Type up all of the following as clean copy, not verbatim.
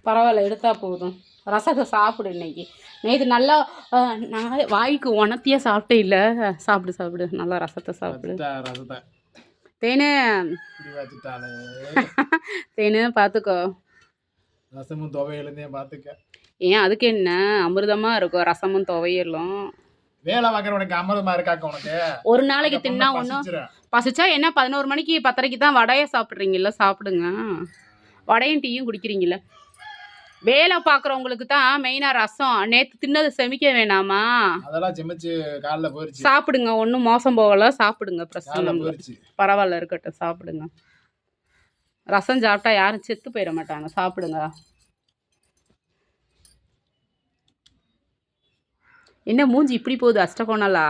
பரவாயில்ல, எடுத்தா போதும். ரசத்தை சாப்பிடு இன்னைக்கு. நேற்று நல்லா நான் வாய்க்கு உணர்த்தியாக சாப்பிட்டே இல்லை. சாப்பிடு சாப்பிடு, நல்லா ரசத்தை சாப்பிடு. தேனு தேனு பார்த்துக்கோ. ரசமும் துவையலுமே பார்த்துக்க. ஏன் அதுக்கு என்ன அமிர்தமாக இருக்கும் ரசமும் துவையலும். வேலை பார்க்குறவனுக்கு அமிர்தமாக இருக்காக்க உனக்கு. ஒரு நாளைக்கு தின்னா ஒன்றும் பசிச்சா என்ன 11 மணிக்கு 10:30க்கு தான் வடையை சாப்பிட்றீங்கல்ல, சாப்பிடுங்க. வடையும் டீயும் குடிக்கிறீங்கள. வேலை பார்க்குறவங்களுக்கு தான் மெயினாக ரசம். நேற்று தின்னது செமிக்க வேணாமா? அதெல்லாம் செமிச்சு காலைல போயிடுச்சு. சாப்பிடுங்க, ஒன்றும் மோசம் போகல, சாப்பிடுங்க. பிரச்சனை பரவாயில்ல, இருக்கட்டும், சாப்பிடுங்க. ரசம் சாப்பிட்டா யாரும் செத்து போயிட மாட்டாங்க, சாப்பிடுங்க. என்ன மூஞ்சி இப்படி போகுது அஷ்டகோணலா?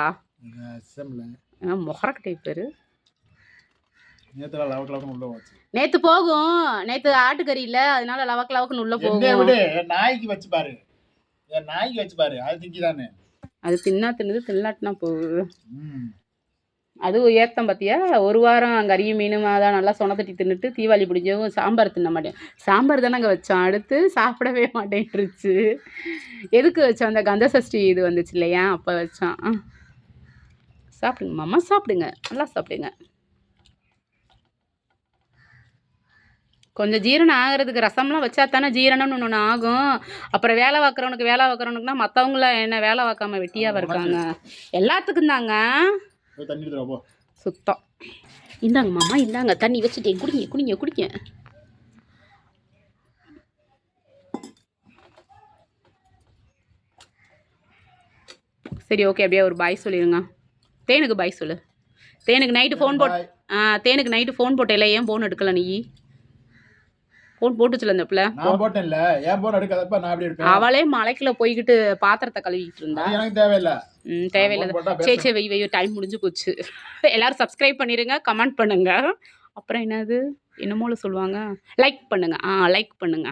மொகரக்கட்டை பேரு. நேத்து போகும். நேத்து ஆட்டுக்கறி இல்ல, அதனால லவக்கு லவக்குன்னு உள்ள போகும். நாய்க்கு வச்சு பாரு, நாய்க்கு வச்சு பாரு, அது திங்கிதானே. அது தின்னது தின்னாட்டினா போகுது. அது ஏத்தம் பார்த்தியா? ஒரு வாரம் கறியும் மீனுமா தான் நல்லா சொனத்தட்டி தின்னுட்டு தீபாவளி பிடிச்சவும் சாம்பார் தின்ன மாட்டேன். சாம்பார் தானே அங்கே வச்சோம், அடுத்து சாப்பிடவே மாட்டேன்ட்டுருச்சு. எதுக்கு வச்சோம்? அந்த கந்த சஷ்டி இது வந்துச்சு இல்லையா, அப்போ வச்சோம். சாப்பிடுங்க மாமா, சாப்பிடுங்க, நல்லா சாப்பிடுங்க. கொஞ்சம் ஜீரணம் ஆகிறதுக்கு ரசம்லாம் வச்சா தானே ஜீரணம்னு ஒன்று ஆகும். அப்புறம் வேலை பார்க்குறவனுக்குனா மற்றவங்களாம் என்ன வேலை பார்க்காம வெட்டியாக இருக்காங்க. எல்லாத்துக்கும் தாங்க சுத்தம். இந்தாங்க மாமா, இந்தாங்க தண்ணி வச்சுட்டேன், குடிங்க குடிங்க குடிங்க. சரி, ஓகே, அப்படியே ஒரு பாய் சொல்லிடுங்க. தேனுக்கு பாய் சொல்லு. தேனுக்கு நைட்டு ஃபோன் போட்டேல, ஏன் ஃபோன் எடுக்கல? நீ ஃபோன் போட்டுச்சுல அந்த பிள்ளை. அவளே மலைக்குள்ள போய்கிட்டு பாத்திரத்தை கழுவிக்கிட்டு இருந்தா. தேவையில்லை. சரி வை டைம் முடிஞ்சு போச்சு. எல்லாரும் சப்ஸ்கிரைப் பண்ணிடுங்க, கமெண்ட் பண்ணுங்க. அப்புறம் என்னது என்னமோல சொல்லுவாங்க, லைக் பண்ணுங்க. லைக் பண்ணுங்க.